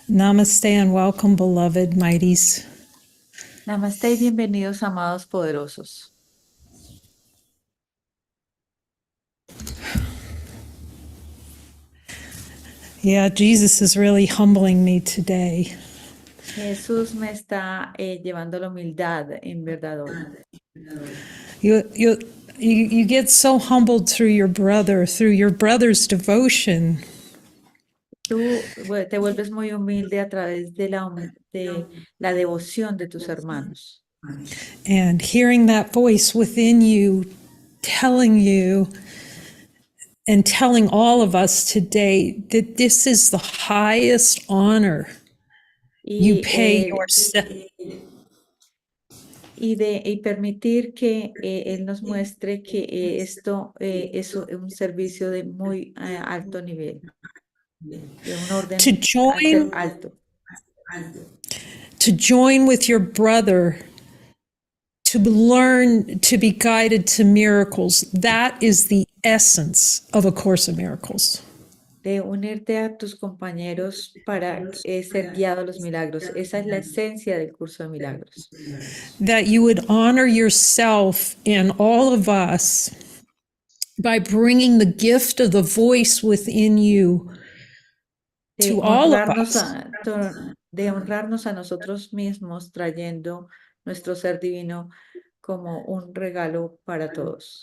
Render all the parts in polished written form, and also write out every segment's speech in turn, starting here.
Namaste and welcome, beloved mighties. Namaste y bienvenidos, amados poderosos. Yeah, Jesus is really humbling me today. Jesús me está llevando la humildad en verdad hoy. You get so humbled through your brother's devotion. Tú te vuelves muy humilde a través de la devoción de tus hermanos. And hearing that voice within you telling you and telling all of us today that this is the highest honor you Y, pay eh, yourself. y permitir que Él nos muestre que esto es un servicio de muy alto nivel, de un To orden a ser join alto. to join with your brother to learn to be guided to miracles. That is the essence of A Course in Miracles. De unirte a tus compañeros para ser guiado a los milagros. Esa es la esencia del curso de milagros. That you would honor yourself and all of us by bringing the gift of the voice within you De to all of honrarnos us. de honrarnos a nosotros mismos trayendo nuestro ser divino como un regalo para todos.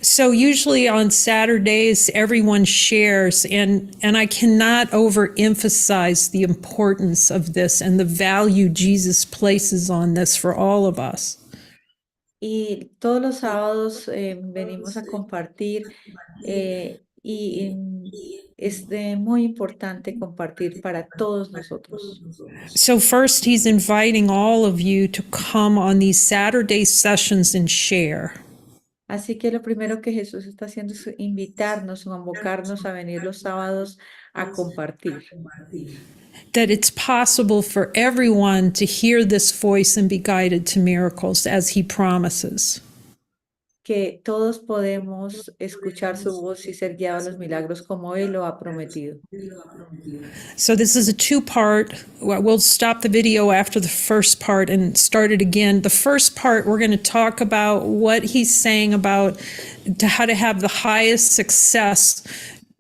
So usually on Saturdays, everyone shares, and I cannot overemphasize the importance of this and the value Jesus places on this for all of us. Y todos los sábados venimos a compartir es muy importante compartir para todos nosotros. So first, he's inviting all of you to come on these Saturday sessions and share. Así que lo primero que Jesús está haciendo es invitarnos, convocarnos a venir los sábados a compartir. That it's possible for everyone to hear this voice and be guided to miracles as he promises. Que todos podemos escuchar su voz y ser guiados a los milagros como Él lo ha prometido. So this is a two-part. We'll stop the video after the first part and start it again. The first part, we're going to talk about what he's saying about how to have the highest success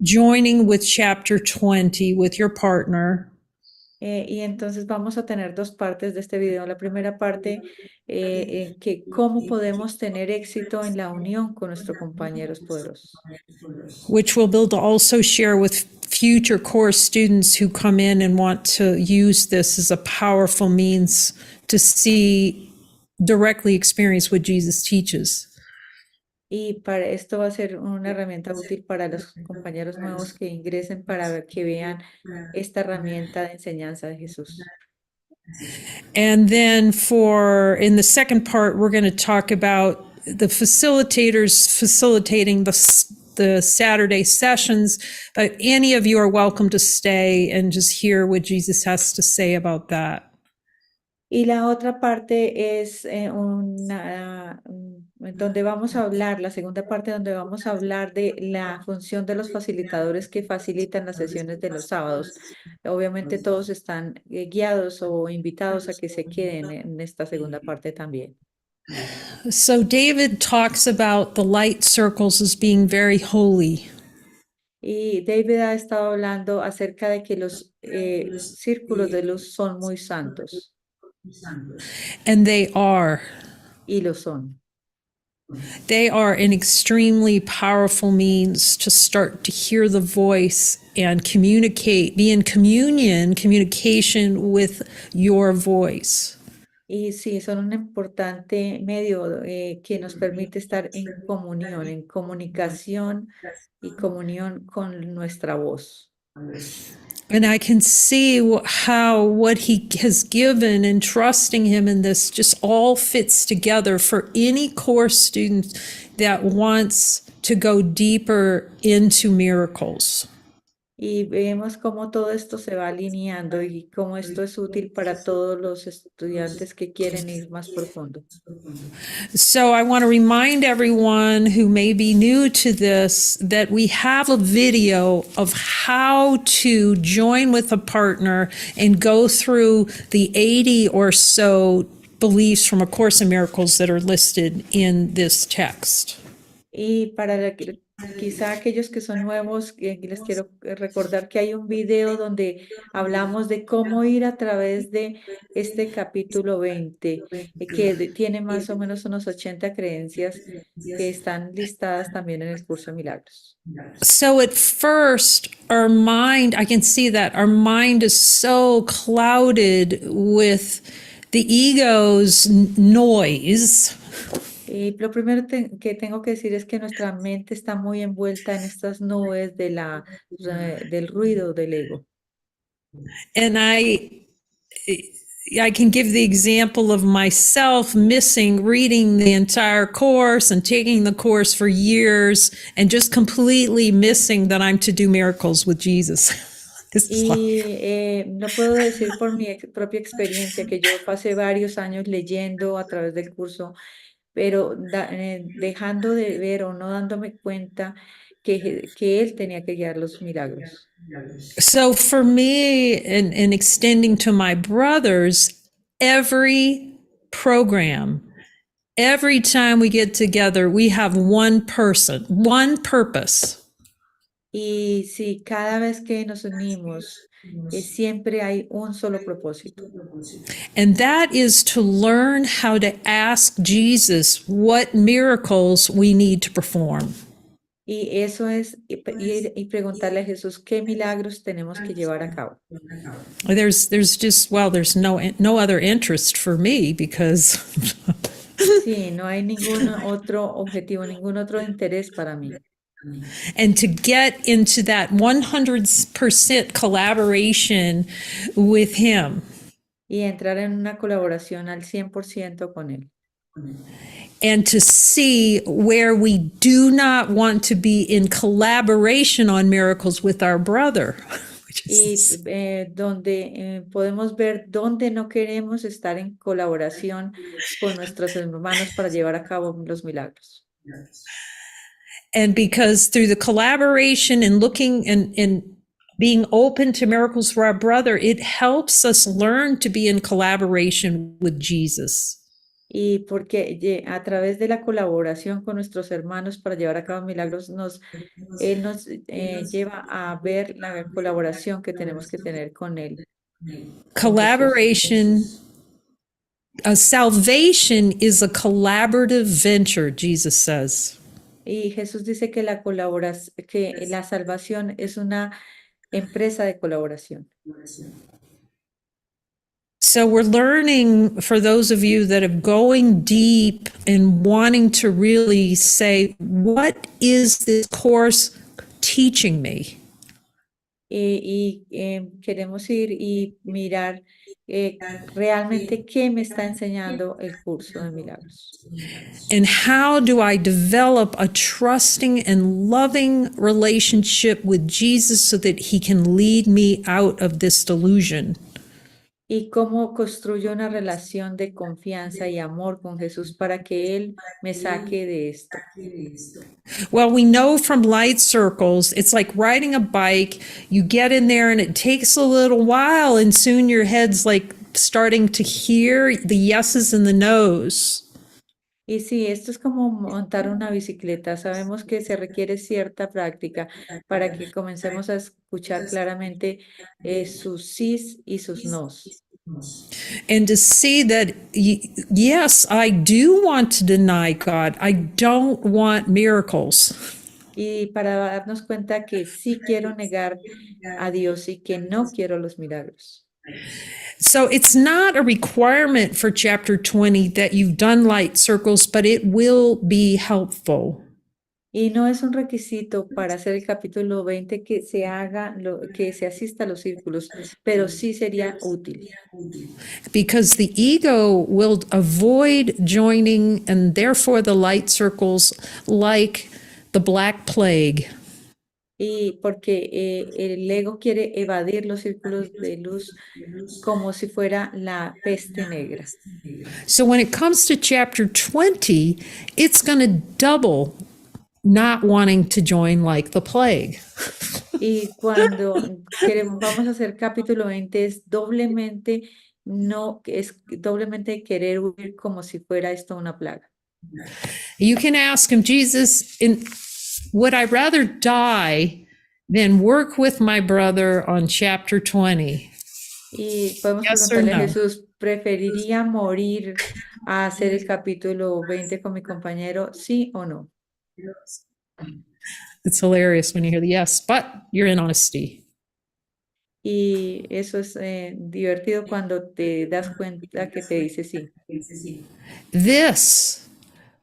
joining with chapter 20 with your partner. Y entonces vamos a tener dos partes de este video. La primera parte, que cómo podemos tener éxito en la unión con nuestros compañeros poderosos. Which we'll be able to also share with future course students who come in and want to use this as a powerful means to see, directly experience what Jesus teaches. Y para esto va a ser una herramienta útil para los compañeros nuevos que ingresen para que vean esta herramienta de enseñanza de Jesús. And then in the second part, we're going to talk about the facilitators facilitating the Saturday sessions. But any of you are welcome to stay and just hear what Jesus has to say about that. Y la otra parte es donde vamos a hablar, la segunda parte donde vamos a hablar de la función de los facilitadores que facilitan las sesiones de los sábados. Obviamente todos están guiados o invitados a que se queden en esta segunda parte también. So David talks about the light circles as being very holy. Y David ha estado hablando acerca de que los círculos de luz son muy santos. And they are. Y lo son. They are an extremely powerful means to start to hear the voice and communicate, be in communication with your voice. Y sí, son un importante medio que nos permite estar en comunión, en comunicación y comunión con nuestra voz. And I can see how what he has given and trusting him in this just all fits together for any course student that wants to go deeper into miracles. Y vemos cómo todo esto se va alineando y cómo esto es útil para todos los estudiantes que quieren ir más profundo. So I want to remind everyone who may be new to this that we have a video of how to join with a partner and go through the 80 or so beliefs from A Course in Miracles that are listed in this text. Y para quizá aquellos que son nuevos, les quiero recordar que hay un video donde hablamos de cómo ir a través de este capítulo 20, tiene más o menos unos 80 creencias que están listadas también en el curso de milagros. So at first, our mind, I can see that our mind is so clouded with the ego's noise. Y lo primero que tengo que decir es que nuestra mente está muy envuelta en estas nubes del ruido del ego. And I can give the example of myself missing reading the entire course and taking the course for years and just completely missing that I'm to do miracles with Jesus. Y no puedo decir por mi propia experiencia que yo pasé varios años leyendo a través del curso, pero dejando de ver o no dándome cuenta que él tenía que guiar los milagros. So for me, and extending to my brothers, every program, every time we get together, we have one person, one purpose. Y sí, cada vez que nos unimos, siempre hay un solo propósito. And that is to learn how to ask Jesus what miracles we need to perform. Y eso es ir y preguntarle a Jesús qué milagros tenemos que llevar a cabo. There's just, well, there's no other interest for me because Sí, no hay ningún otro objetivo, ningún otro interés para mí. and to get into that 100% collaboration with him. Y entrar en una colaboración al 100% con él. And to see where we do not want to be in collaboration on miracles with our brother. Y donde podemos ver dónde no queremos estar en colaboración con nuestros hermanos para llevar a cabo los milagros. And because through the collaboration and looking and being open to miracles for our brother, it helps us learn to be in collaboration with Jesus. Y porque a través de la colaboración con nuestros hermanos para llevar a cabo milagros, Él nos lleva a ver la colaboración que tenemos que tener con Él. Collaboration, salvation is a collaborative venture, Jesus says. Y Jesús dice que que la salvación es una empresa de colaboración. So we're learning, for those of you that are going deep and wanting to really say, what is this course teaching me? Queremos ir y mirar realmente qué me está enseñando el curso de milagros. And how do I develop a trusting and loving relationship with Jesus so that he can lead me out of this delusion? Y cómo construyo una relación de confianza y amor con Jesús para que Él me saque de esto. Well, we know from light circles, it's like riding a bike. You get in there and it takes a little while, and soon your head's like starting to hear the yeses and the nos. Y sí, esto es como montar una bicicleta. Sabemos que se requiere cierta práctica para que comencemos a escuchar claramente sus sís y sus nos. And to see that, yes, I do want to deny God. I don't want miracles. Y para darnos cuenta que sí quiero negar a Dios y que no quiero los milagros. So it's not a requirement for chapter 20 that you've done light circles, but it will be helpful. Y no es un requisito para hacer el capítulo 20 que que se asista a los círculos, pero sí sería útil. Because the ego will avoid joining, and therefore the light circles, like the Black Plague. Y porque el ego quiere evadir los círculos de luz como si fuera la peste negra. So when it comes to chapter 20, it's going to double not wanting to join like the plague. Y cuando queremos, vamos a hacer capítulo 20, es doblemente, no, es doblemente querer huir como si fuera esto una plaga. You can ask him, Jesus, would I rather die than work with my brother on chapter 20? Y podemos Yes or preguntarle a no? Jesús, ¿preferiría morir a hacer el capítulo 20 con mi compañero? ¿Sí o no? It's hilarious when you hear the yes, but you're in honesty. Y eso es divertido cuando te das cuenta que te dice sí. This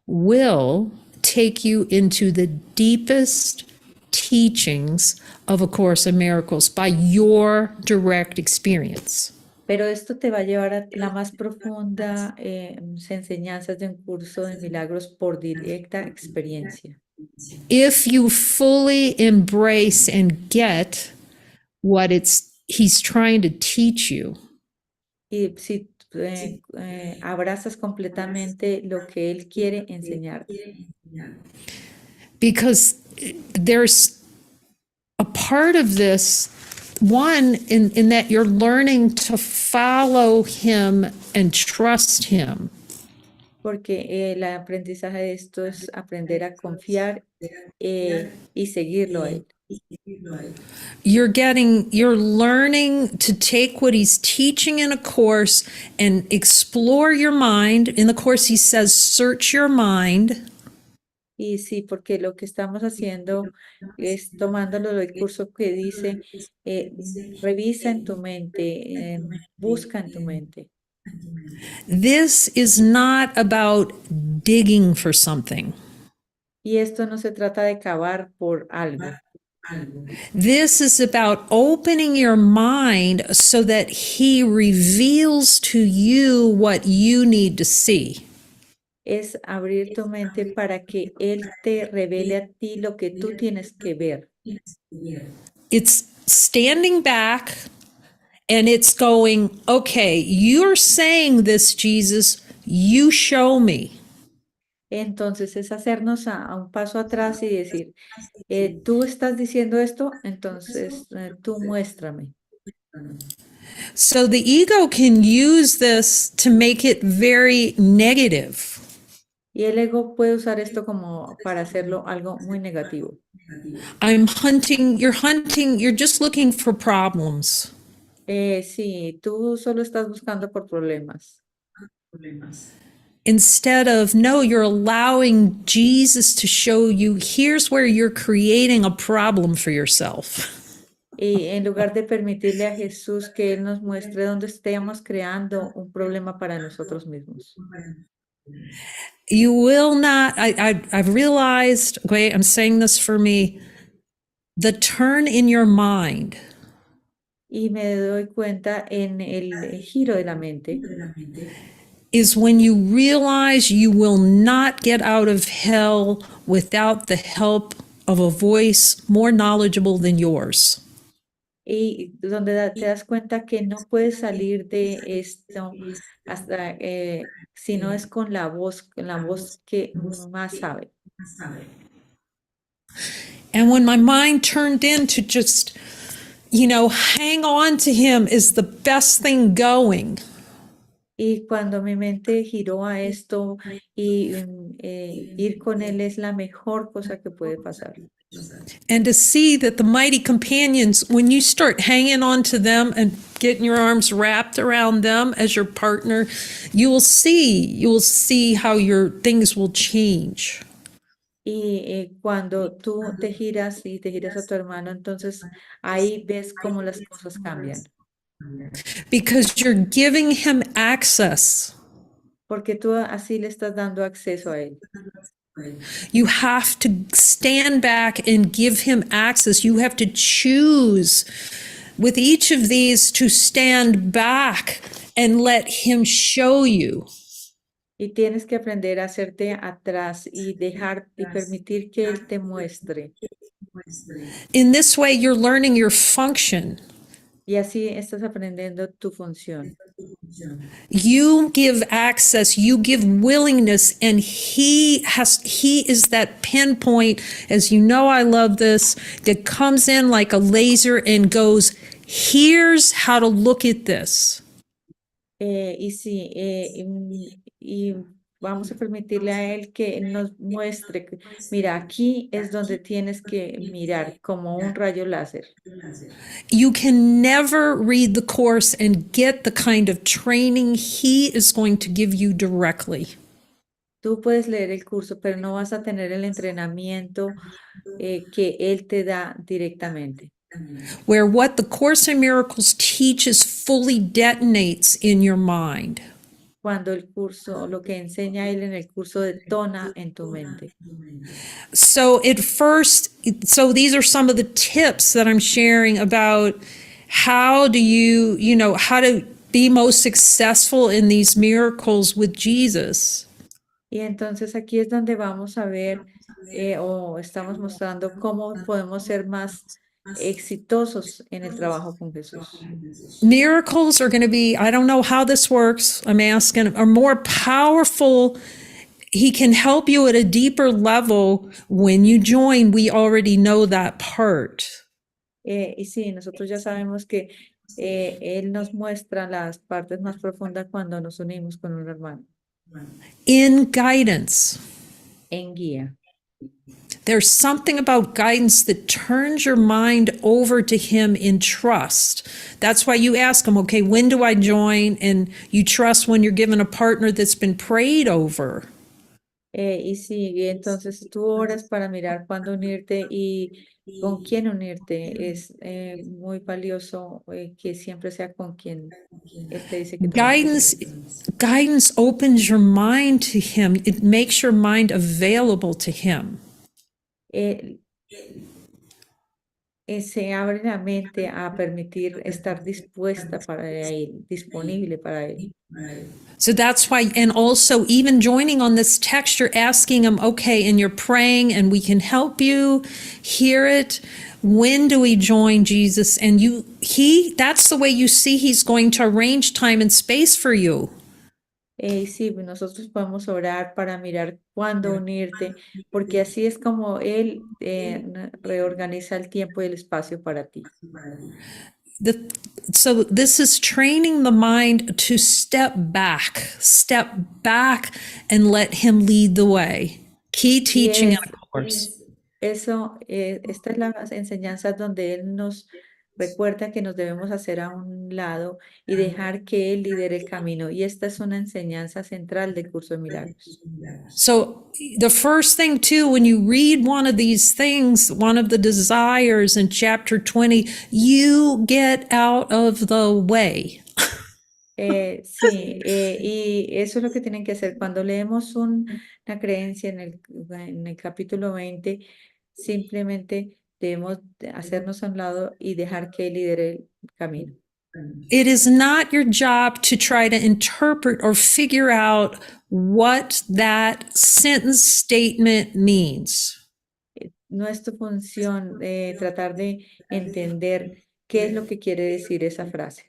will take you into the deepest teachings of A Course in Miracles by your direct experience. Pero esto te va a llevar a la más profunda enseñanzas de un curso de milagros por directa experiencia. If you fully embrace and get what he's trying to teach you. Y si abrazas completamente lo que él quiere enseñarte. Because there's a part of this, one, in that you're learning to follow him and trust him. Porque el aprendizaje de esto es aprender a confiar y seguirlo a él. You're learning to take what he's teaching in a course and explore your mind. In the course, he says, search your mind. Y sí, porque lo que estamos haciendo es tomándolo del curso que dice, revisa en tu mente, busca en tu mente. This is not about digging for something. Y esto no se trata de cavar por algo. This is about opening your mind so that he reveals to you what you need to see. Es abrir tu mente para que él te revele a ti lo que tú tienes que ver. It's standing back and it's going, okay, you're saying this, Jesus, you show me. Entonces es hacernos a un paso atrás y decir, tú estás diciendo esto, entonces tú muéstrame. So the ego can use this to make it very negative. Y el ego puede usar esto como para hacerlo algo muy negativo. You're just looking for problems. Sí, tú solo estás buscando por problemas. Instead of, no, you're allowing Jesus to show you, here's where you're creating a problem for yourself. Y en lugar de permitirle a Jesús que Él nos muestre dónde estemos creando un problema para nosotros mismos. You will not, I've realized, okay, I'm saying this for me, the turn in your mind Y me doy cuenta en el giro de la mente is when you realize you will not get out of hell without the help of a voice more knowledgeable than yours. y donde te das cuenta que no puedes salir de esto hasta si no es con la voz que más sabe. And when my mind turned into just, hang on to him is the best thing going. Y cuando mi mente giró a esto y ir con él es la mejor cosa que puede pasar. And to see that the mighty companions, when you start hanging on to them and getting your arms wrapped around them as your partner, you will see how your things will change. Y cuando tú te giras y te giras a tu hermano, entonces ahí ves cómo las cosas cambian. Because you're giving him access. Porque tú así le estás dando acceso a él. You have to stand back and give him access. You have to choose with each of these to stand back and let him show you. Y tienes que aprender a hacerte atrás y dejar y permitir que él te muestre. In this way, you're learning your function. Y así estás aprendiendo tu función. You give access, you give willingness, and he is that pinpoint, as you know, I love this, that comes in like a laser and goes, here's how to look at this. Y sí, y vamos a permitirle a él que nos muestre, mira, aquí es donde tienes que mirar como un rayo láser. You can never read the course and get the kind of training he is going to give you directly. Tú puedes leer el curso, pero no vas a tener el entrenamiento que él te da directamente. Where what the Course in Miracles teaches fully detonates in your mind. Cuando el curso, lo que enseña él en el curso detona en tu mente. So these are some of the tips that I'm sharing about how do how to be most successful in these miracles with Jesus. Y entonces aquí es donde vamos a ver o estamos mostrando cómo podemos ser más exitosos en el trabajo con Jesús. Miracles are going to be, I don't know how this works, I'm asking, are more powerful. He can help you at a deeper level when you join. We already know that part. Y sí, nosotros ya sabemos que Él nos muestra las partes más profundas cuando nos unimos con un hermano. In guidance. En guía. There's something about guidance that turns your mind over to him in trust. That's why you ask him, okay, when do I join? And you trust when you're given a partner that's been prayed over. Y sí, y entonces tú oras para mirar cuándo unirte y con quién unirte. Es muy valioso que siempre sea con quien Él te dice que tomes Guidance opens your mind to him. It makes your mind available to him. Se abre la mente a permitir estar dispuesta para él, disponible para él. So that's why, and also even joining on this text, you're asking him, okay, and you're praying and we can help you hear it. When do we join Jesus? And that's the way you see he's going to arrange time and space for you. Sí, nosotros podemos orar para mirar cuándo unirte, porque así es como Él reorganiza el tiempo y el espacio para ti. So this is training the mind to step back and let him lead the way. Key teaching, of course. Esta es la enseñanza donde Él nos recuerda que nos debemos hacer a un lado y dejar que Él lidere el camino. Y esta es una enseñanza central del curso de milagros. So the first thing too, when you read one of these things, one of the desires in chapter 20, you get out of the way. Sí, y eso es lo que tienen que hacer. Cuando leemos una creencia en el capítulo 20, simplemente debemos hacernos a un lado y dejar que Él lidere el camino. It is not your job to try to interpret or figure out what that sentence statement means. No es tu función tratar de entender qué es lo que quiere decir esa frase.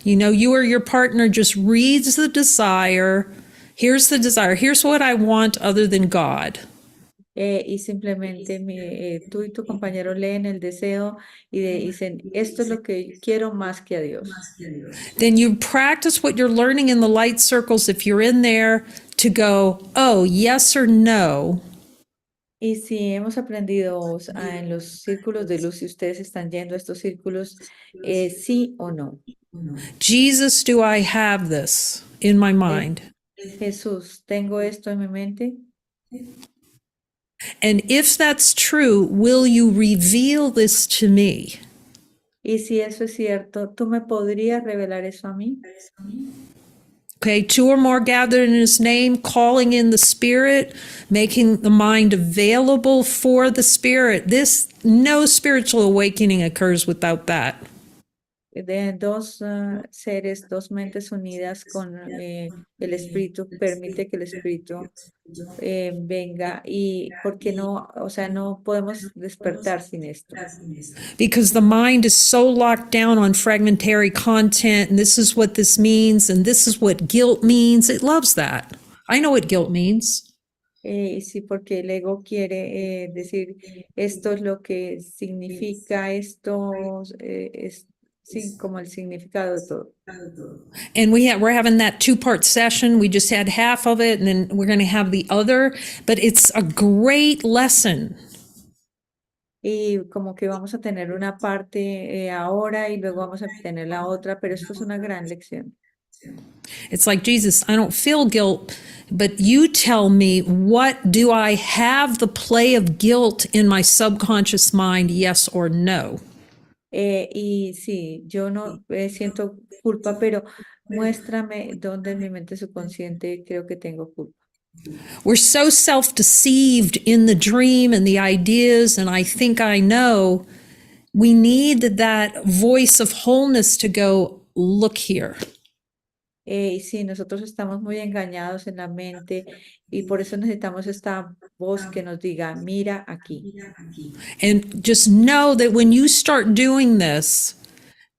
You or your partner just reads the desire. Here's the desire. Here's what I want other than God. Y simplemente tú y tu compañero leen el deseo y dicen, esto es lo que quiero más que a Dios. Then you practice what you're learning in the light circles, if you're in there, to go, oh, yes or no. Y si hemos aprendido en los círculos de luz, si ustedes están yendo a estos círculos, sí o no. Jesus, do I have this in my mind? Jesús, ¿tengo esto en mi mente? And if that's true, will you reveal this to me? Y si eso es cierto, ¿tú me podrías revelar eso a mí? Okay, 2 or more gathered in his name, calling in the Spirit, making the mind available for the Spirit. No spiritual awakening occurs without that. de dos seres, dos mentes unidas con el espíritu, permite que el espíritu venga y porque no, o sea, no podemos despertar sin esto. Because the mind is so locked down on fragmentary content, and this is what this means, and this is what guilt means. It loves that. I know what guilt means. Y sí, porque el ego quiere decir esto es lo que significa, esto es sí, como el significado de todo. And we're having that two-part session. We just had half of it, and then we're going to have the other. But it's a great lesson. Y como que vamos a tener una parte ahora y luego vamos a tener la otra, pero esto es una gran lección. It's like, Jesus, I don't feel guilt, but you tell me, what do I have the play of guilt in my subconscious mind, yes or no? Y sí, yo no siento culpa, pero muéstrame dónde en mi mente subconsciente creo que tengo culpa. We're so self-deceived in the dream and the ideas, and I think I know. We need that voice of wholeness to go, look here. Y sí, nosotros estamos muy engañados en la mente y por eso necesitamos esta voz que nos diga, mira aquí. And just know that when you start doing this,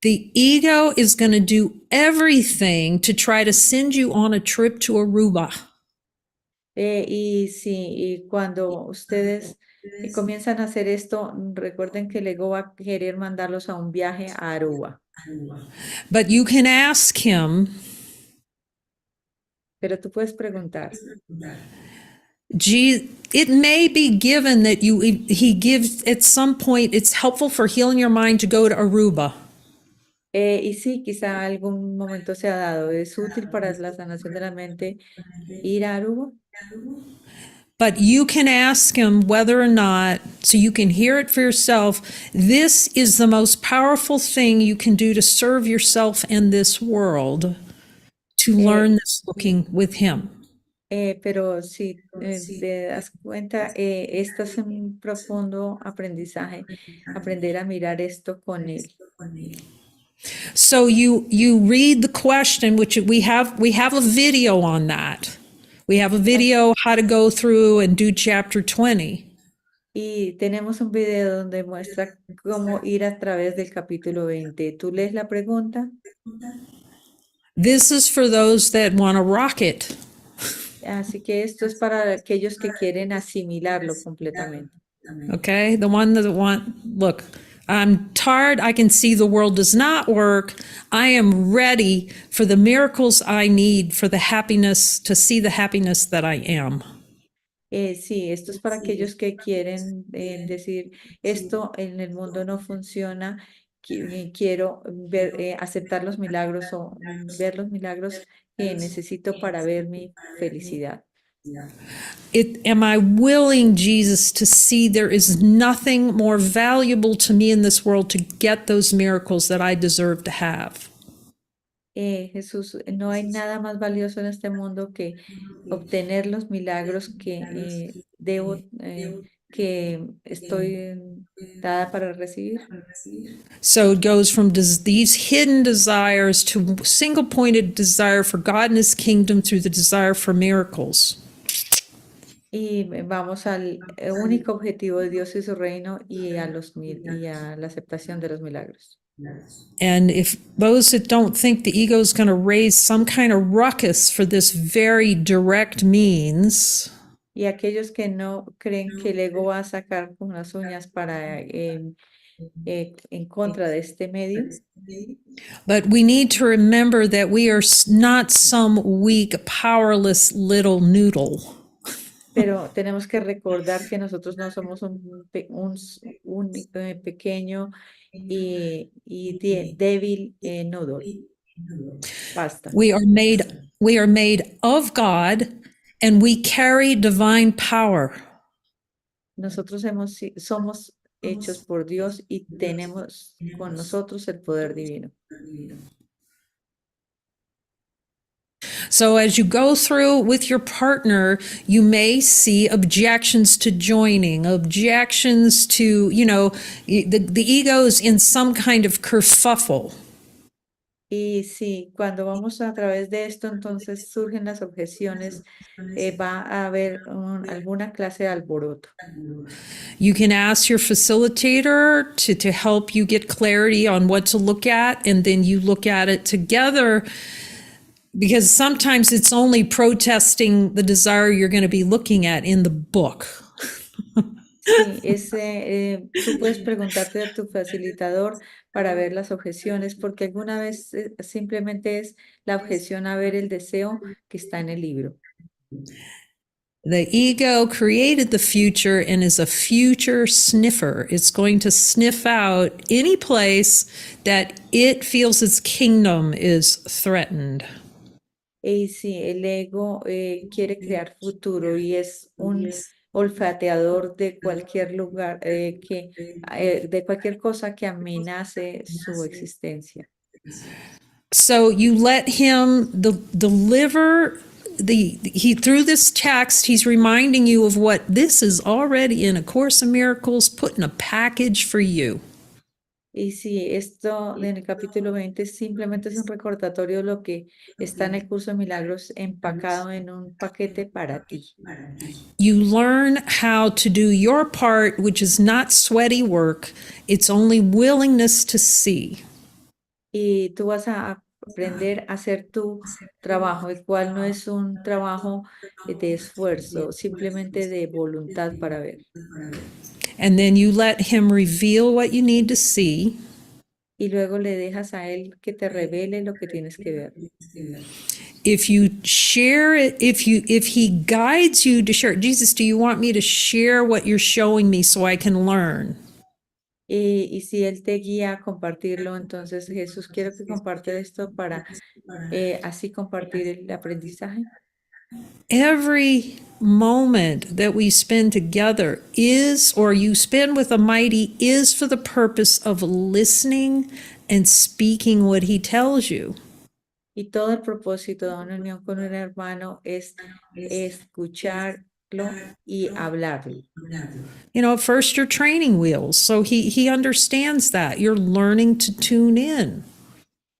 the ego is going to do everything to try to send you on a trip to Aruba. Y sí, y cuando ustedes comienzan a hacer esto, recuerden que el ego va a querer mandarlos a un viaje a Aruba. But you can ask him, Pero tú puedes preguntar, gee, it may be given that he gives at some point, it's helpful for healing your mind to go to Aruba. y sí, quizá algún momento se ha dado, es útil para la sanación de la mente ir a Aruba. But you can ask him whether or not, so you can hear it for yourself, this is the most powerful thing you can do to serve yourself and this world, to learn this looking with him. Pero si te das cuenta, esto es un profundo aprendizaje, aprender a mirar esto con él. So you read the question, which we have a video on that. We have a video how to go through and do chapter 20. Y tenemos un video donde muestra cómo ir a través del capítulo 20. ¿Tú lees la pregunta? This is for those that want to rock it. Así que esto es para aquellos que quieren asimilarlo completamente. Okay, the one that look, I'm tired. I can see the world does not work. I am ready for the miracles I need for the happiness, to see the happiness that I am. Sí, esto es para aquellos que quieren decir, esto en el mundo no funciona, quiero ver, aceptar los milagros o ver los milagros que necesito para ver mi felicidad. Am I willing, Jesus, to see there is nothing more valuable to me in this world to get those miracles that I deserve to have? Jesús, no hay nada más valioso en este mundo que obtener los milagros que que estoy dada para recibir. So it goes from these hidden desires to single-pointed desire for God and His kingdom through the desire for miracles. Y vamos al único objetivo de Dios y su reino y a la aceptación de los milagros. And if those that don't think the ego is going to raise some kind of ruckus for this very direct means, Y aquellos que no creen que el ego va a sacar con las uñas para en contra de este medio. but we need to remember that we are not some weak, powerless little noodle. Pero tenemos que recordar que nosotros no somos un pequeño y débil noodle. Basta. We are made of God, and we carry divine power. Nosotros somos hechos por Dios y tenemos con nosotros el poder divino. So as you go through with your partner, you may see objections to joining, objections to, the ego's in some kind of kerfuffle. Y sí, cuando vamos a través de esto, entonces surgen las objeciones, va a haber alguna clase de alboroto. You can ask your facilitator to help you get clarity on what to look at, and then you look at it together because sometimes it's only protesting the desire you're going to be looking at in the book. Sí, tú puedes preguntarte a tu facilitador para ver las objeciones, porque alguna vez simplemente es la objeción a ver el deseo que está en el libro. The ego created the future and is a future sniffer. It's going to sniff out any place that it feels its kingdom is threatened. Y sí, el ego quiere crear futuro y es un olfateador de cualquier lugar, de cualquier cosa que amenace su existencia. So you let him deliver he through this text he's reminding you of what this is already in A Course in Miracles put in a package for you. Y sí, esto en el capítulo 20 simplemente es un recordatorio de lo que está en el curso de milagros empacado en un paquete para ti. You learn how to do your part, which is not sweaty work, it's only willingness to see. Y tú vas a aprender a hacer tu trabajo, el cual no es un trabajo de esfuerzo, simplemente de voluntad para ver. And then you let him reveal what you need to see. Y luego le dejas a él que te revele lo que tienes que ver. If you share it, if he guides you to share it, Jesus, do you want me to share what you're showing me so I can learn? Y si él te guía a compartirlo, entonces Jesús, quiero que compartas esto para así compartir el aprendizaje. Every moment that we spend together is, or you spend with a mighty, is for the purpose of listening and speaking what he tells you. Y todo el propósito de una unión con un hermano es escucharlo y hablarlo. You know, at first you're training wheels, so he understands that. You're learning to tune in.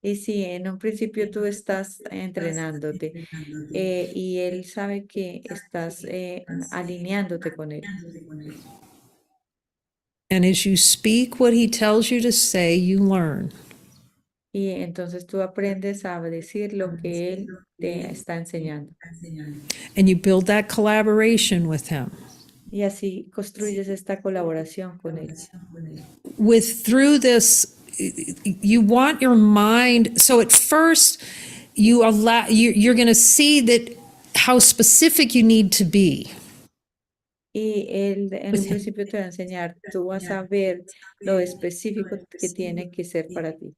Y si en un principio tú estás entrenándote y él sabe que estás alineándote con él. And as you speak what he tells you to say, you learn. Y entonces tú aprendes a decir lo que él te está enseñando. And you build that collaboration with him. Y así construyes esta colaboración con él. With through this, you want your mind. So at first, you're going to see that how specific you need to be. Y él en un principio te va a enseñar, tú vas a ver lo específico que tiene que ser para ti.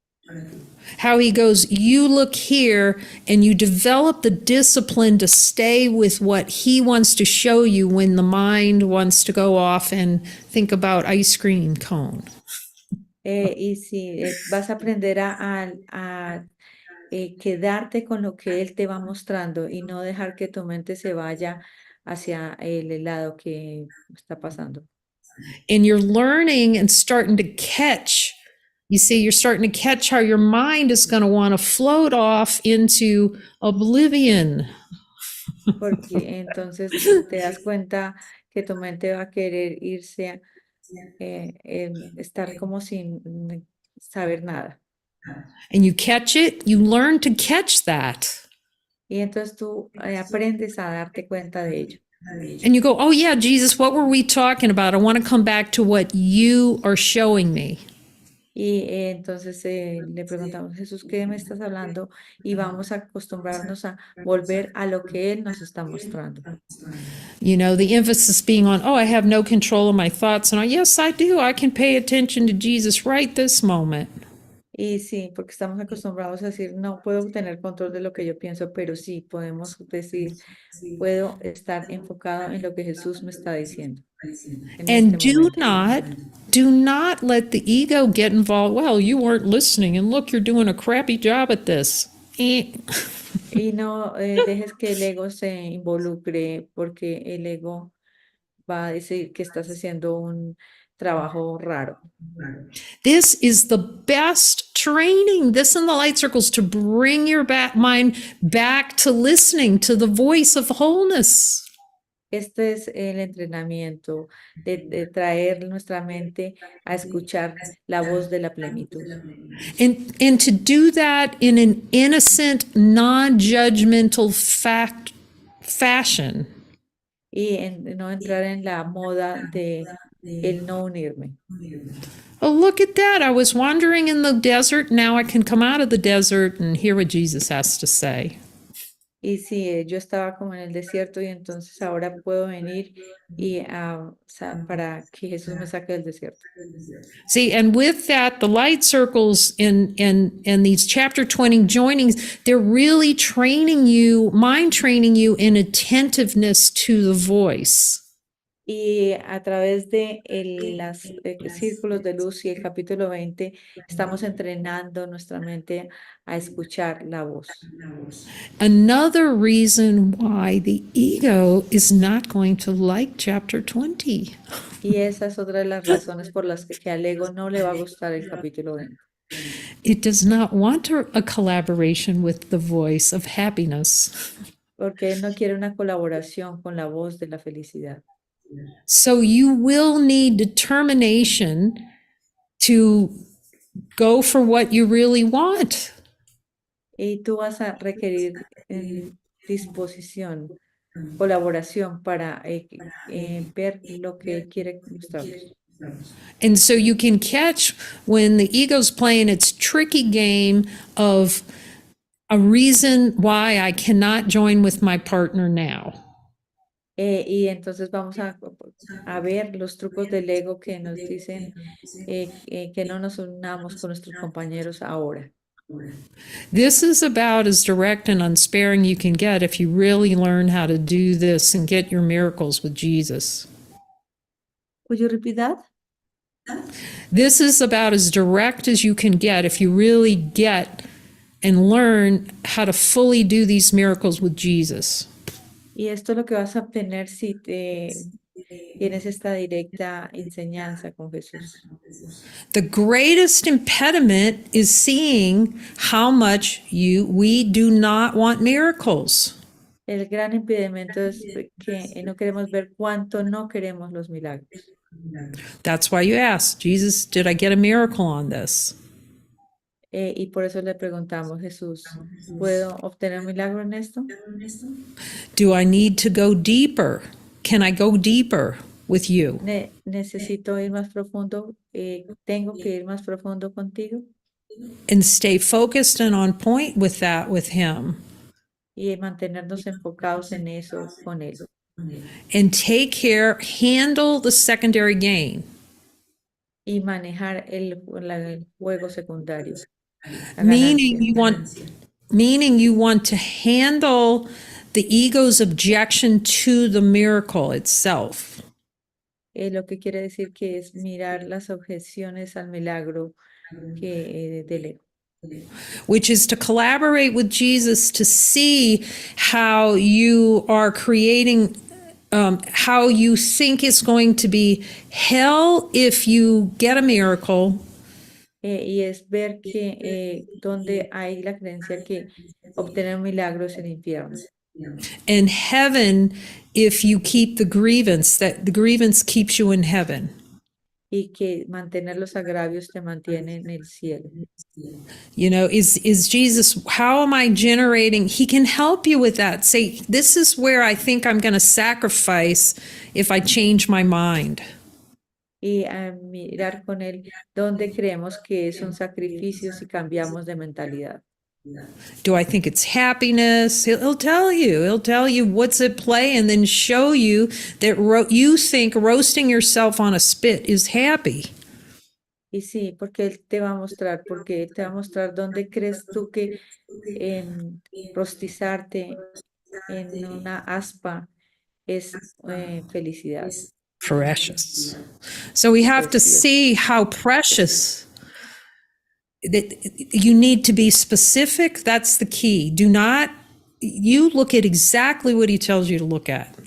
How he goes, you look here and you develop the discipline to stay with what he wants to show you when the mind wants to go off and think about ice cream cone. Y si vas a aprender a quedarte con lo que él te va mostrando y no dejar que tu mente se vaya hacia el helado que está pasando. And you're learning and starting to catch. You see, you're starting to catch how your mind is going to want to float off into oblivion. Porque entonces te das cuenta que tu mente va a querer irse a estar como sin saber nada. And you catch it, you learn to catch that. Y entonces tú aprendes a darte cuenta de ello. And you go, oh, yeah, Jesus, what were we talking about? I want to come back to what you are showing me. Y entonces le preguntamos, Jesús, ¿qué me estás hablando? Y vamos a acostumbrarnos a volver a lo que Él nos está mostrando. You know, the emphasis being on, oh, I have no control of my thoughts. And yes, I do. I can pay attention to Jesus right this moment. Y sí, porque estamos acostumbrados a decir, no puedo tener control de lo que yo pienso, pero sí podemos decir, puedo estar enfocado en lo que Jesús me está diciendo en este And momento. do not let the ego get involved. Well, you weren't listening, and look, you're doing a crappy job at this. Y no dejes que el ego se involucre, porque el ego va a decir que estás haciendo un trabajo raro. This is the best training, this and the light circles, to bring your mind back to listening to the voice of wholeness. Este es el entrenamiento de traer nuestra mente a escuchar la voz de la plenitud. And to do that in an innocent, non-judgmental fashion. Y no entrar en la moda de el no unirme. Oh, look at that. I was wandering in the desert. Now I can come out of the desert and hear what Jesus has to say. Y sí, yo estaba como en el desierto y entonces ahora puedo venir y para que Jesús me saque del desierto. See, and with that, the light circles and these chapter 20 joinings, they're really training you, mind training you in attentiveness to the voice. Y a través de los círculos de luz y el capítulo 20, estamos entrenando nuestra mente a escuchar la voz. Another reason why the ego is not going to like chapter 20. Y esa es otra de las razones por las que al ego no le va a gustar el capítulo 20. It does not want a collaboration with the voice of happiness. Porque él no quiere una colaboración con la voz de la felicidad. So you will need determination to go for what you really want. Y tú vas a requerir disposición, colaboración para ver lo que él quiere mostrarnos. And so you can catch when the ego's playing its tricky game of a reason why I cannot join with my partner now. Y entonces vamos a ver los trucos del ego que nos dicen que no nos unamos con nuestros compañeros ahora. This is about as direct and unsparing you can get if you really learn how to do this and get your miracles with Jesus. Could you repeat that? This is about as direct as you can get if you really get and learn how to fully do these miracles with Jesus. Y esto es lo que vas a obtener si tienes esta directa enseñanza con Jesús. The greatest impediment is seeing how much we do not want miracles. El gran impedimento es que no queremos ver cuánto no queremos los milagros. That's why you ask, Jesus, did I get a miracle on this? Y por eso le preguntamos, Jesús, ¿puedo obtener un milagro en esto? Do I need to go deeper? Can I go deeper with you? Necesito ir más profundo. Tengo que ir más profundo contigo. And stay focused and on point with that with him. Y mantenernos enfocados en eso con él. And take care, handle the secondary gain. Y manejar el juego secundario. Meaning you want to handle the ego's objection to the miracle itself. Lo que quiere decir que es mirar las objeciones al milagro del ego. Which is to collaborate with Jesus to see how you are creating, how you think it's going to be hell if you get a miracle. Y es ver que donde hay la creencia que obtener un milagro es el infierno. And heaven if you keep the grievance, that the grievance keeps you in heaven. Y que mantener los agravios te mantiene en el cielo. You know, is Jesus, how am I generating? He can help you with that. Say, this is where I think I'm going to sacrifice if I change my mind. Y a mirar con él dónde creemos que es un sacrificio si cambiamos de mentalidad. Do I think it's happiness? He'll tell you. He'll tell you what's at play and then show you that you think roasting yourself on a spit is happy. Y sí, porque él te va a mostrar, dónde crees tú que rostizarte en una aspa es felicidad. Precious. So we have to see how precious. That you need to be specific. That's the key. You look at exactly what he tells you to look at.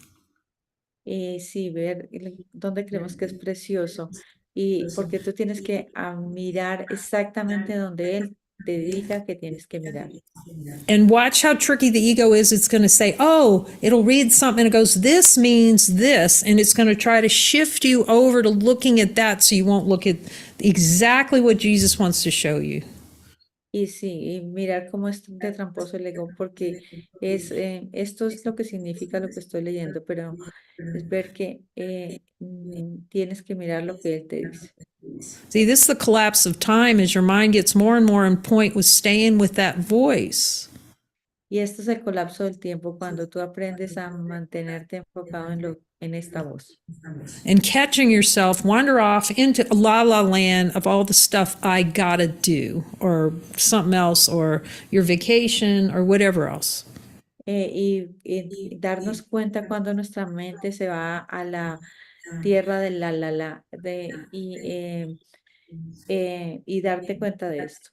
Sí, ver dónde creemos que es precioso y porque tú tienes que mirar exactamente donde él te diga que tienes que mirar. And watch how tricky the ego is. It's going to say, oh, it'll read something and it goes, this means this. And it's going to try to shift you over to looking at that so you won't look at exactly what Jesus wants to show you. Y sí, y mirar cómo es de tramposo el ego, porque esto es lo que significa lo que estoy leyendo, pero es ver que tienes que mirar lo que él te dice. See, this is the collapse of time as your mind gets more and more on point with staying with that voice. Y esto es el colapso del tiempo cuando tú aprendes a mantenerte enfocado en esta voz. And catching yourself wander off into la la land of all the stuff I gotta do, or something else, or your vacation, or whatever else. Y darnos cuenta cuando nuestra mente se va a la tierra del la, y darte cuenta de esto.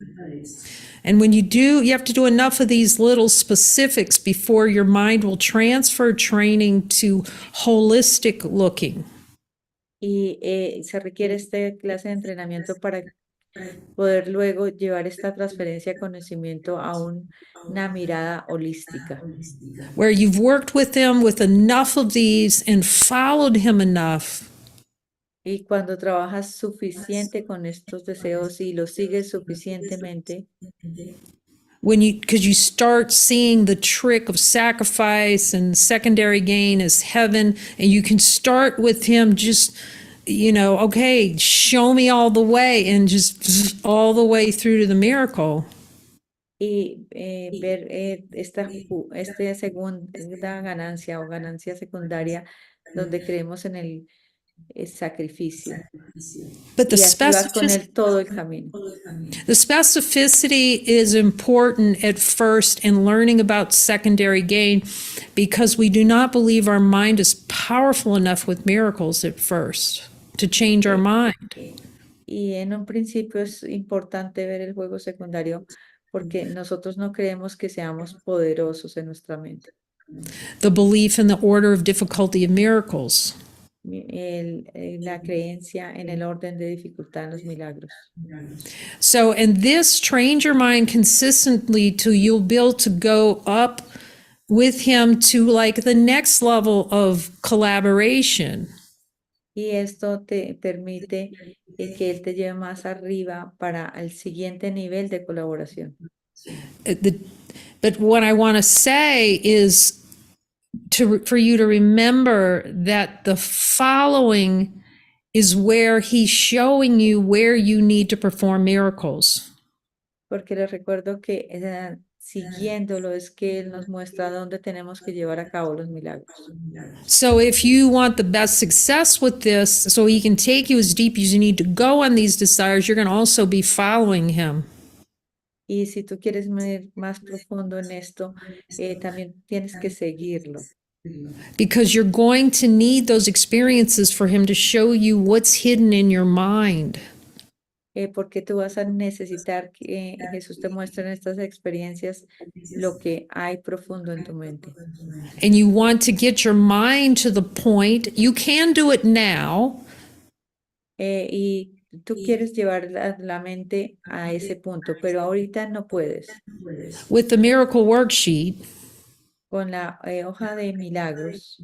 And when you do, you have to do enough of these little specifics before your mind will transfer training to holistic looking. Y se requiere esta clase de entrenamiento para poder luego llevar esta transferencia de conocimiento a una mirada holística. Where you've worked with him with enough of these and followed him enough. Y cuando trabajas suficiente con estos deseos y los sigues suficientemente, Because you start seeing the trick of sacrifice and secondary gain as heaven, and you can start with him just, okay, show me all the way, and just all the way through to the miracle. y ver esta segunda ganancia o ganancia secundaria donde creemos en el sacrificio. But Y así vas con él todo el camino. the specificity is important at first in learning about secondary gain because we do not believe our mind is powerful enough with miracles at first to change our mind. Y en un principio es importante ver el juego secundario porque nosotros no creemos que seamos poderosos en nuestra mente. The belief in the order of difficulty of miracles. La creencia en el orden de dificultad en los milagros. So, and this train your mind consistently till you'll be able to go up with him to like the next level of collaboration. Y esto te permite que él te lleve más arriba para el siguiente nivel de colaboración. But what I want to say is for you to remember that the following is where he's showing you where you need to perform miracles. Porque les recuerdo que siguiéndolo es que él nos muestra dónde tenemos que llevar a cabo los milagros. So if you want the best success with this, so he can take you as deep as you need to go on these desires, you're going to also be following him. Y si tú quieres ir más profundo en esto, también tienes que seguirlo. Because you're going to need those experiences for him to show you what's hidden in your mind. Porque tú vas a necesitar que Jesús te muestre en estas experiencias lo que hay profundo en tu mente. And you want to get your mind to the point, you can do it now. Y tú quieres llevar la mente a ese punto, pero ahorita no puedes. With the miracle worksheet. Con la hoja de milagros.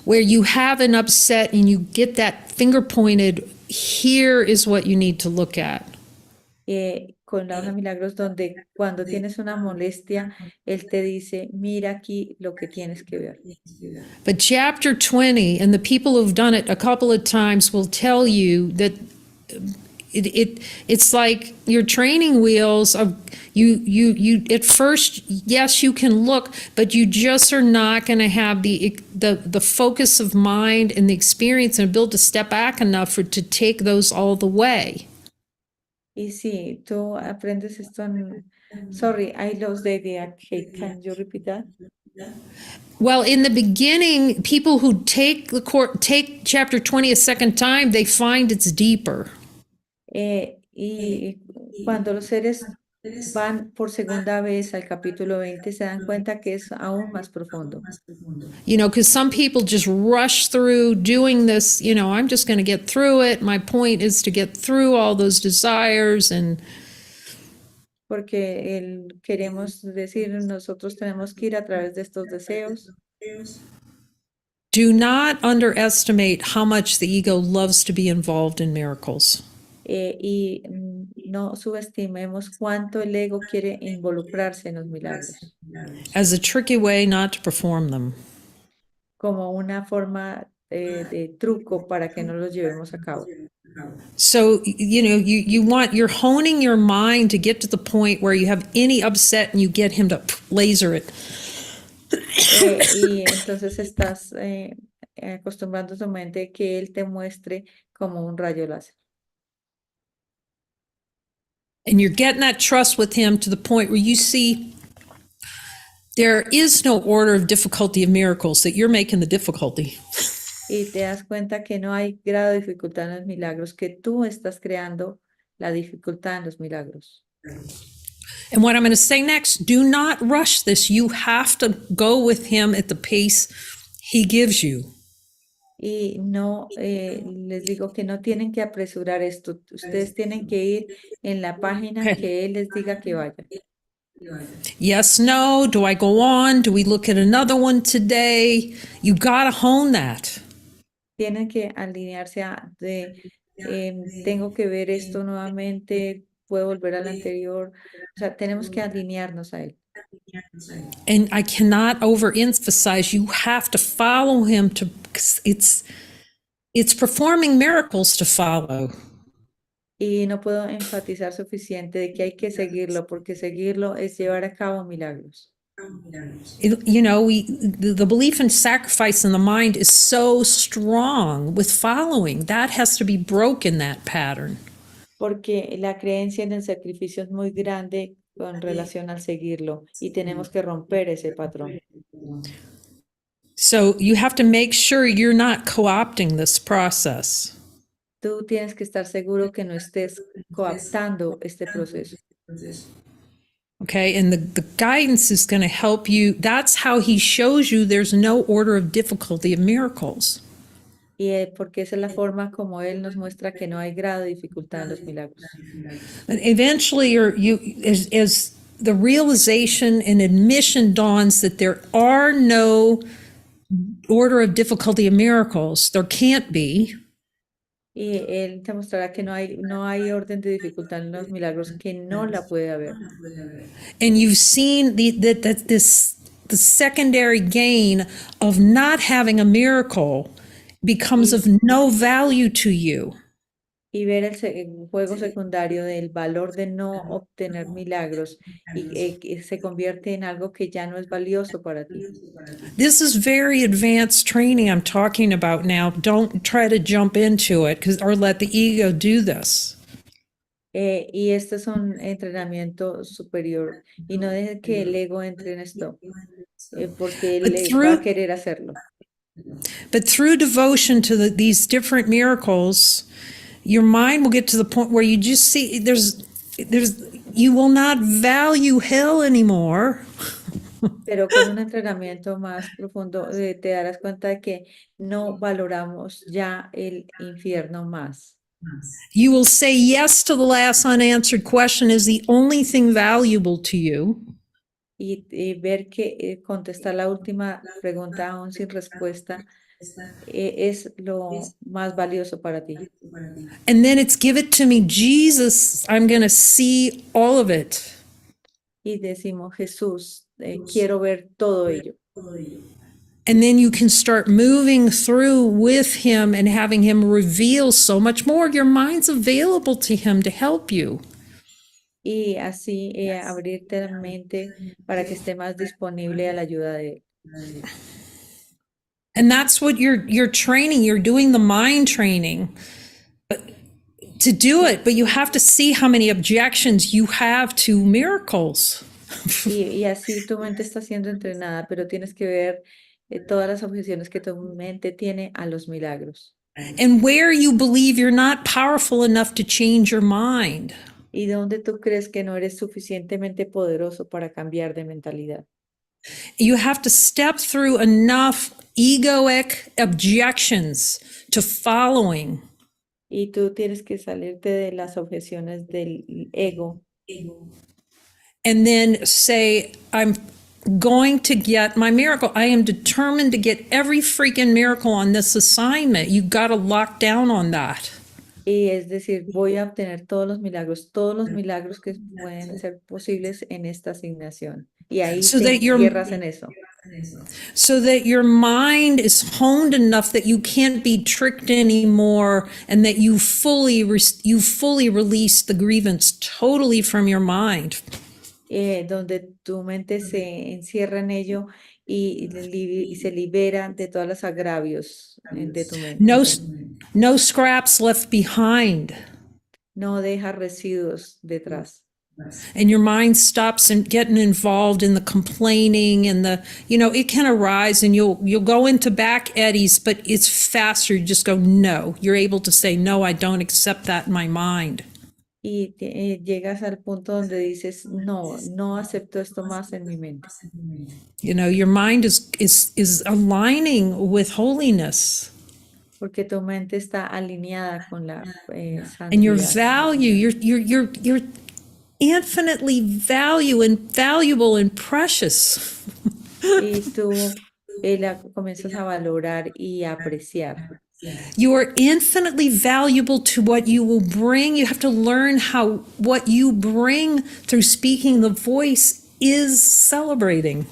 Where you have an upset and you get that finger pointed, here is what you need to look at. Con la hoja de milagros donde cuando tienes una molestia, él te dice, mira aquí lo que tienes que ver. But chapter 20, and the people who've done it a couple of times will tell you that it's like your training wheels of you at first, yes, you can look, but you just are not going to have the focus of mind and the experience and ability to step back enough to take those all the way. Y sí, tú aprendes esto sorry, I lost the idea. Can you repeat that? Well, in the beginning, people who take chapter 20 a second time, they find it's deeper. Y cuando los seres van por segunda vez al capítulo 20, se dan cuenta que es aún más profundo. You know, because some people just rush through doing this, you know, I'm just going to get through it. My point is to get through all those desires. And Porque queremos decir, nosotros tenemos que ir a través de estos deseos. do not underestimate how much the ego loves to be involved in miracles. No subestimemos cuánto el ego quiere involucrarse en los milagros, As a tricky way not to perform them. como una forma de truco para que no los llevemos a cabo. So, you know, you're honing your mind to get to the point where you have any upset and you get him to laser it. Y entonces estás acostumbrando tu mente que él te muestre como un rayo láser. And you're getting that trust with him to the point where you see there is no order of difficulty of miracles, that you're making the difficulty. Y te das cuenta que no hay grado de dificultad en los milagros, que tú estás creando la dificultad en los milagros. And what I'm going to say next, do not rush this. You have to go with him at the pace he gives you. Y no, les digo que no tienen que apresurar esto. Ustedes tienen que ir en la página que él les diga que vayan. Yes, no, do I go on? Do we look at another one today? You got to hone that. Tienen que alinearse tengo que ver esto nuevamente, puedo volver al anterior. O sea, tenemos que alinearnos a él. And I cannot overemphasize, you have to follow him to, it's performing miracles to follow. Y no puedo enfatizar suficiente de que hay que seguirlo, porque seguirlo es llevar a cabo milagros. You know, the belief in sacrifice in the mind is so strong with following. That has to be broken, that pattern. Porque la creencia en el sacrificio es muy grande con relación al seguirlo y tenemos que romper ese patrón. So you have to make sure you're not co-opting this process. Tú tienes que estar seguro que no estés coaptando este proceso. Okay, and the guidance is going to help you. That's how he shows you there's no order of difficulty of miracles. Y porque esa es la forma como él nos muestra que no hay grado de dificultad en los milagros. And eventually, as the realization and admission dawns that there are no order of difficulty of miracles, there can't be. Y él te mostrará que no hay orden de dificultad en los milagros, que no la puede haber. And you've seen the secondary gain of not having a miracle becomes of no value to you. Y ver el juego secundario del valor de no obtener milagros y que se convierte en algo que ya no es valioso para ti. This is very advanced training I'm talking about now. Don't try to jump into it or let the ego do this. Y este es un entrenamiento superior y no deje que el ego entre en esto, porque él va a querer hacerlo. But through devotion to these different miracles, your mind will get to the point where you just see you will not value hell anymore. Pero con un entrenamiento más profundo te darás cuenta de que no valoramos ya el infierno más. You will say yes to the last unanswered question is the only thing valuable to you. Y ver que contestar la última pregunta aún sin respuesta es lo más valioso para ti. And then it's give it to me, Jesus, I'm going to see all of it. Y decimos, Jesús, quiero ver todo ello. And then you can start moving through with him and having him reveal so much more. Your mind's available to him to help you. Y así abrirte la mente para que esté más disponible a la ayuda de él. And that's what you're training. You're doing the mind training to do it, but you have to see how many objections you have to miracles. Y así tu mente está siendo entrenada, pero tienes que ver todas las objeciones que tu mente tiene a los milagros. And where you believe you're not powerful enough to change your mind. y dónde tú crees que no eres suficientemente poderoso para cambiar de mentalidad. You have to step through enough egoic objections to following. Y tú tienes que salirte de las objeciones del ego And then say, I'm going to get my miracle. I am determined to get every freaking miracle on this assignment. You got to lock down on that. y es decir, voy a obtener todos los milagros que pueden ser posibles en esta asignación. Y ahí So te that your encierras en eso. so that your mind is honed enough that you can't be tricked anymore, and that you fully release the grievance totally from your mind. Donde tu mente se encierra en ello y se libera de todos los agravios de tu mente. No, no scraps left behind. No deja residuos detrás. And your mind stops and getting involved in the complaining and it can arise, and you'll go into back eddies, but it's faster. You just go, no. You're able to say, no, I don't accept that in my mind. Y llegas al punto donde dices, no, no acepto esto más en mi mente. Your mind is aligning with holiness. Porque tu mente está alineada con la And your santidad. value, you're infinitely valuable and precious. Y tú la comienzas a valorar y a apreciar. You are infinitely valuable to what you will bring. You have to learn how what you bring through speaking the voice is celebrating.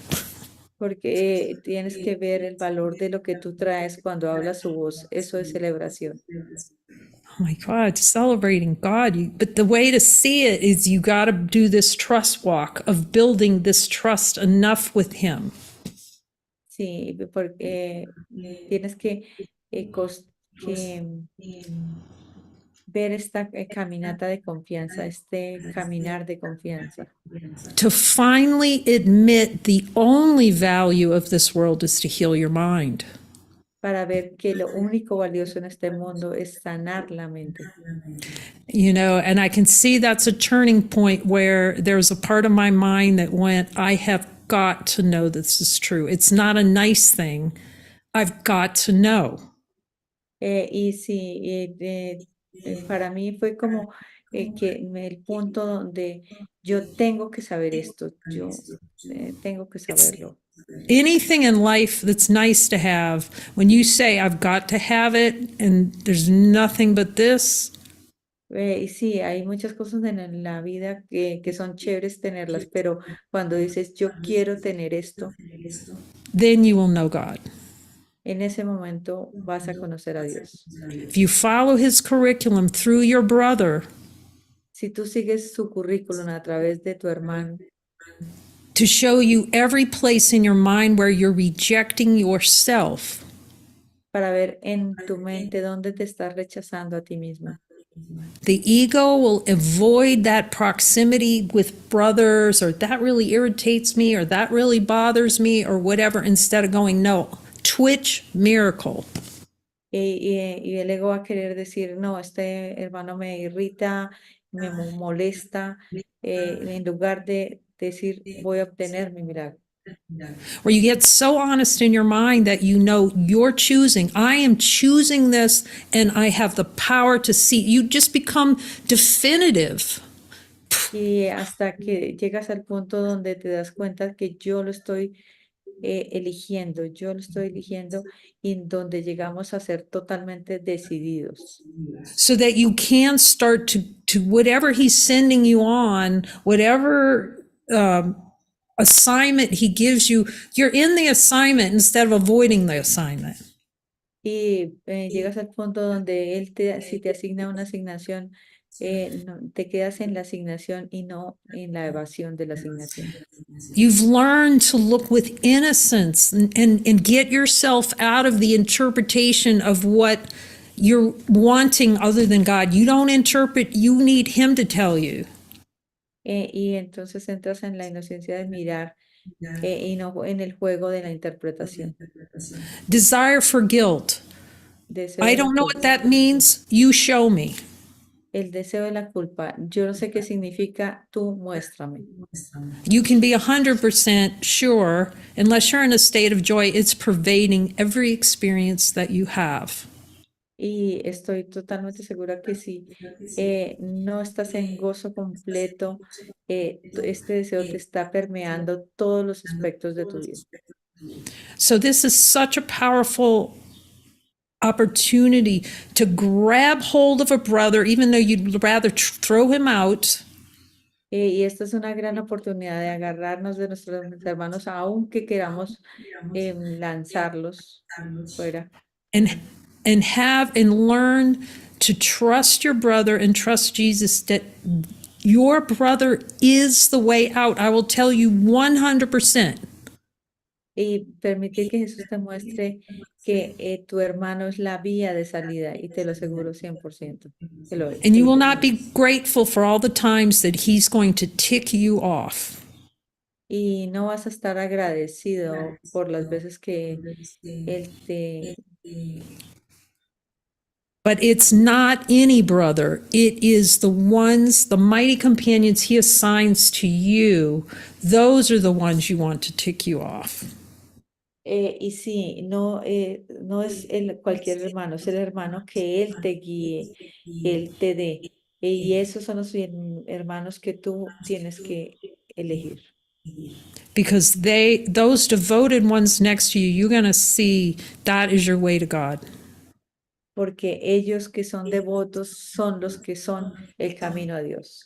Porque tienes que ver el valor de lo que tú traes cuando hablas su voz. Eso es celebración. Oh my God, celebrating God. But the way to see it is you got to do this trust walk of building this trust enough with Him. Sí, porque tienes que ver esta caminata de confianza, este caminar de confianza, To finally admit the only value of this world is to heal your mind. para ver que lo único valioso en este mundo es sanar la mente. And I can see that's a turning point where there's a part of my mind that went, I have got to know this is true. It's not a nice thing. I've got to know. Y sí, para mí fue como el punto donde yo tengo que saber esto, yo tengo que saberlo. Anything in life that's nice to have, when you say, I've got to have it, and there's nothing but this, Y sí, hay muchas cosas en la vida que son chéveres tenerlas, pero cuando dices yo quiero tener esto, then you will know God. en ese momento vas a conocer a Dios. If you follow His curriculum through your brother, Si tú sigues su currículum a través de tu hermano, to show you every place in your mind where you're rejecting yourself, para ver en tu mente dónde te estás rechazando a ti mismo. the ego will avoid that proximity with brothers, or that really irritates me, or that really bothers me, or whatever, instead of going, no, Twitch miracle. Y el ego va a querer decir, no, este hermano me irrita, me molesta, en lugar de decir, voy a obtener mi milagro. Where you get so honest in your mind that you're choosing. I am choosing this, and I have the power to see. You just become definitive. Y hasta que llegas al punto donde te das cuenta que yo lo estoy eligiendo, y en donde llegamos a ser totalmente decididos. So that you can start to whatever He's sending you on, whatever assignment He gives you, you're in the assignment instead of avoiding the assignment. Y llegas al punto donde si te asigna una asignación, te quedas en la asignación y no en la evasión de la asignación. You've learned to look with innocence and get yourself out of the interpretation of what you're wanting other than God. You don't interpret, you need Him to tell you. Y entonces entras en la inocencia de mirar y no en el juego de la interpretación. Desire for guilt. Deseo I de don't know what culpa. that means. You show me. El deseo de la culpa. Yo no sé qué significa, tú muéstrame. You can be 100% sure, unless you're in a state of joy, it's pervading every experience that you have. Y estoy totalmente segura que si no estás en gozo completo, este deseo te está permeando todos los aspectos de tu vida. So, this is such a powerful opportunity to grab hold of a brother, even though you'd rather throw him out, Y esta es una gran oportunidad de agarrarnos de nuestros hermanos, aunque queramos lanzarlos fuera. and and learn to trust your brother and trust Jesus that your brother is the way out. I will tell you 100%. Y permitir que Jesús te muestre que tu hermano es la vía de salida, y te lo aseguro 100% que lo And es. you will not be grateful for all the times that he's going to tick you off. Y no vas a estar agradecido por las veces que Él te... But it's not any brother. It is the ones, the mighty companions he assigns to you. Those are the ones you want to tick you off. y sí, no, no es cualquier hermano, es el hermano que Él te guíe, Él te dé. Y esos son los hermanos que tú tienes que elegir. Because those devoted ones next to you, you're going to see that is your way to God. Porque ellos que son devotos son los que son el camino a Dios.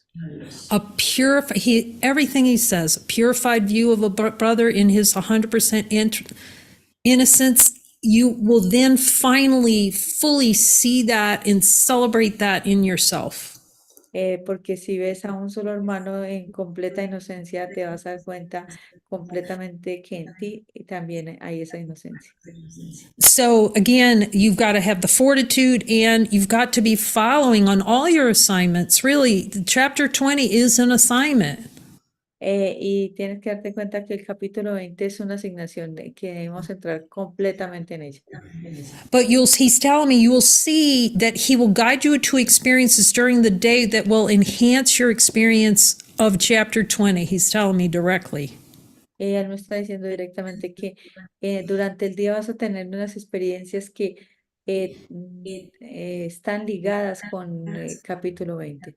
Everything he says, a purified view of a brother in his 100% innocence, you will then finally fully see that and celebrate that in yourself. Porque si ves a un solo hermano en completa inocencia, te vas a dar cuenta completamente que en ti también hay esa inocencia. So again, you've got to have the fortitude and you've got to be following on all your assignments. Really, chapter 20 is an assignment. Y tienes que darte cuenta que el capítulo 20 es una asignación que debemos entrar completamente en ella. But he's telling me you will see that he will guide you to experiences during the day that will enhance your experience of chapter 20. He's telling me directly. Él me está diciendo directamente que durante el día vas a tener unas experiencias que están ligadas con el capítulo 20.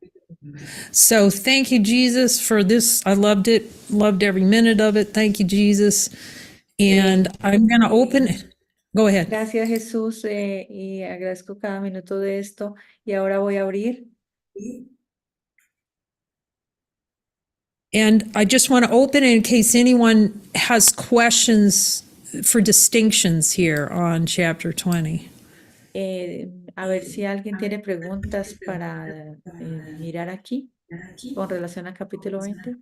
So thank you, Jesus, for this. I loved it, loved every minute of it. Thank you, Jesus. And I'm going to open it. Go ahead. Gracias, Jesús, y agradezco cada minuto de esto. Y ahora voy a abrir. And I just want to open it in case anyone has questions for distinctions here on chapter 20. A ver si alguien tiene preguntas para mirar aquí con relación al capítulo 20.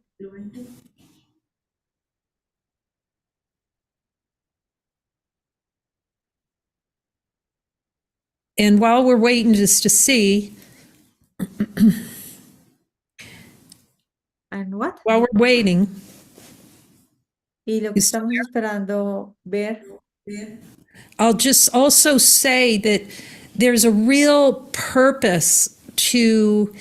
And while we're waiting just to see, And what? while we're waiting, Y lo que estamos esperando ver. I'll just also say that there's a real purpose to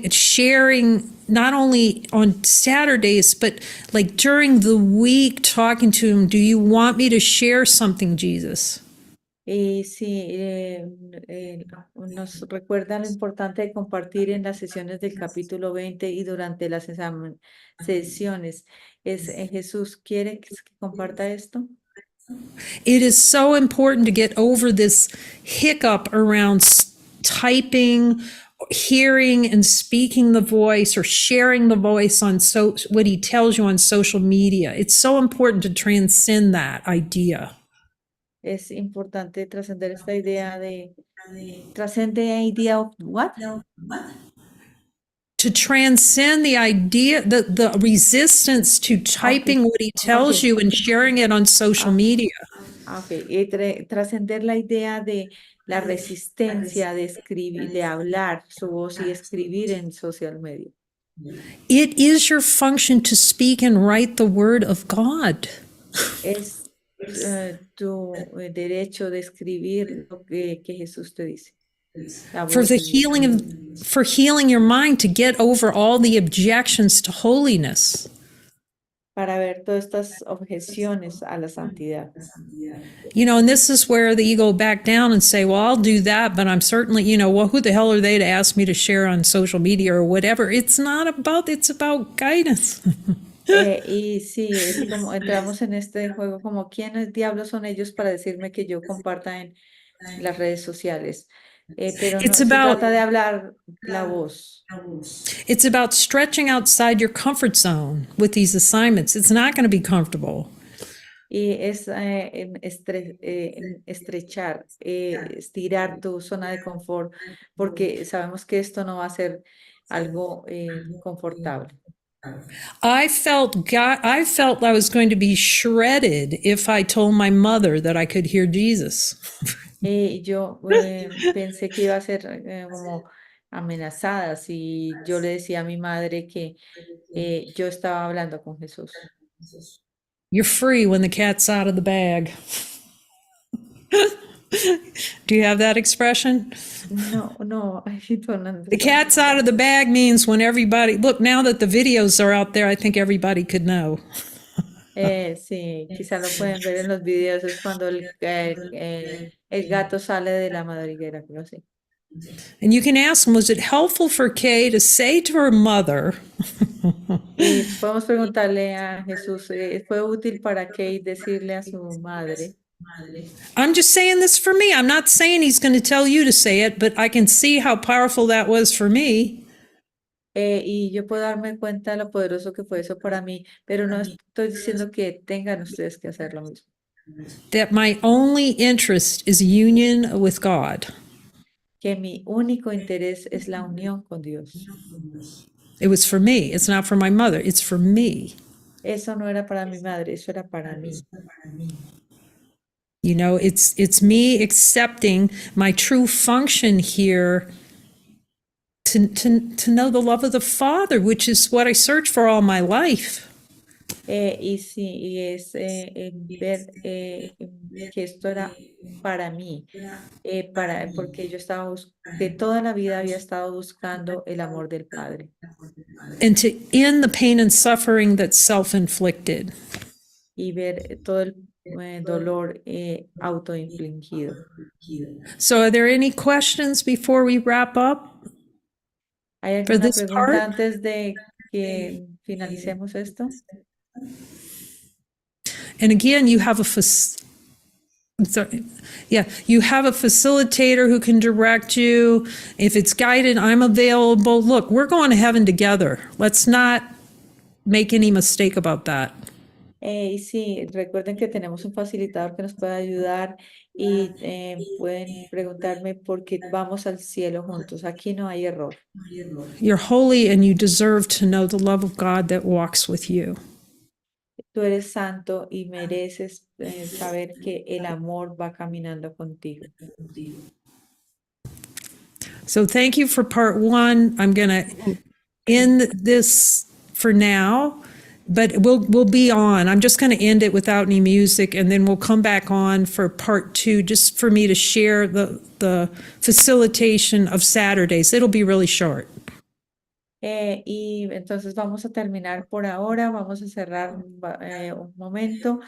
sharing not only on Saturdays, but like during the week, talking to him. Do you want me to share something, Jesus? Y sí, nos recuerda lo importante de compartir en las sesiones del capítulo 20 y durante las sesiones. Jesús quiere que comparta esto. It is so important to get over this hiccup around typing, hearing and speaking the voice, or sharing the voice on what he tells you on social media. It's so important to transcend that idea. Es importante trascender esta idea de idea of what? To transcend the idea, the resistance to typing what he tells you and sharing it on social media. Okay. Trascender la idea de la resistencia de escribir, de hablar su voz y escribir en social media. It is your function to speak and write the word of God. Es tu derecho de escribir lo que Jesús te dice. La for voz the es healing of, for healing your mind to get over all the objections to holiness. para ver todas estas objeciones a la santidad. You know, and this is where the ego back down and say, well, I'll do that, but I'm certainly, you know, well, who the hell are they to ask me to share on social media or whatever? It's not about, it's about guidance. Y sí, es como entramos en este juego como quiénes diablos son ellos para decirme que yo comparta en las redes sociales. Pero It's no se about, trata de hablar la voz. it's about stretching outside your comfort zone with these assignments. It's not going to be comfortable. Y es en estrechar, estirar tu zona de confort, porque sabemos que esto no va a ser algo confortable. I felt I was going to be shredded if I told my mother that I could hear Jesus. Yo pensé que iba a ser como amenazada si yo le decía a mi madre que yo estaba hablando con Jesús. You're free when the cat's out of the bag. Do you have that expression? No, no, I don't The understand. cat's out of the bag means when everybody, look, now that the videos are out there, I think everybody could know. Sí, quizá lo pueden ver en los videos, es cuando el gato sale de la madriguera, creo sí. And you can ask them, was it helpful for Kay to say to her mother, Y podemos preguntarle a Jesús, ¿fue útil para Kate decirle a su madre? I'm just saying this for me. I'm not saying he's going to tell you to say it, but I can see how powerful that was for me. Y yo puedo darme cuenta de lo poderoso que fue eso para mí, pero no estoy diciendo que tengan ustedes que hacer lo mismo. That my only interest is union with God. Que mi único interés es la unión con Dios. It was for me. It's not for my mother. It's for me. Eso no era para mi madre, eso era para mí. You know, it's me accepting my true function here to know the love of the Father, which is what I searched for all my life. Y sí, y es ver que esto era para mí, porque yo estaba que toda la vida había estado buscando el amor del Padre And to end the pain and suffering that's self-inflicted. y ver todo el dolor autoinfligido. So are there any questions before we wrap up ¿Hay for alguna this pregunta part? antes de que finalicemos esto? And again, you have sorry. Yeah, you have a facilitator who can direct you. If it's guided, I'm available. Look, we're going to heaven together. Let's not make any mistake about that. Y sí, recuerden que tenemos un facilitador que nos puede ayudar y pueden preguntarme por qué vamos al cielo juntos. Aquí no hay error. You're holy and you deserve to know the love of God that walks with you. Tú eres santo y mereces saber que el amor va caminando contigo. So thank you for part one. I'm going to end this for now, but we'll be on. I'm just going to end it without any music, and then we'll come back on for part two, just for me to share the facilitation of Saturdays. It'll be really short. Y entonces vamos a terminar por ahora, vamos a cerrar un momento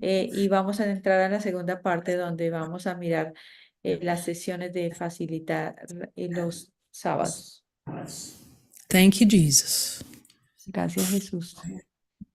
y vamos a entrar a la segunda parte donde vamos a mirar las sesiones de facilitar los sábados. Thank you, Jesus. Gracias, Jesús.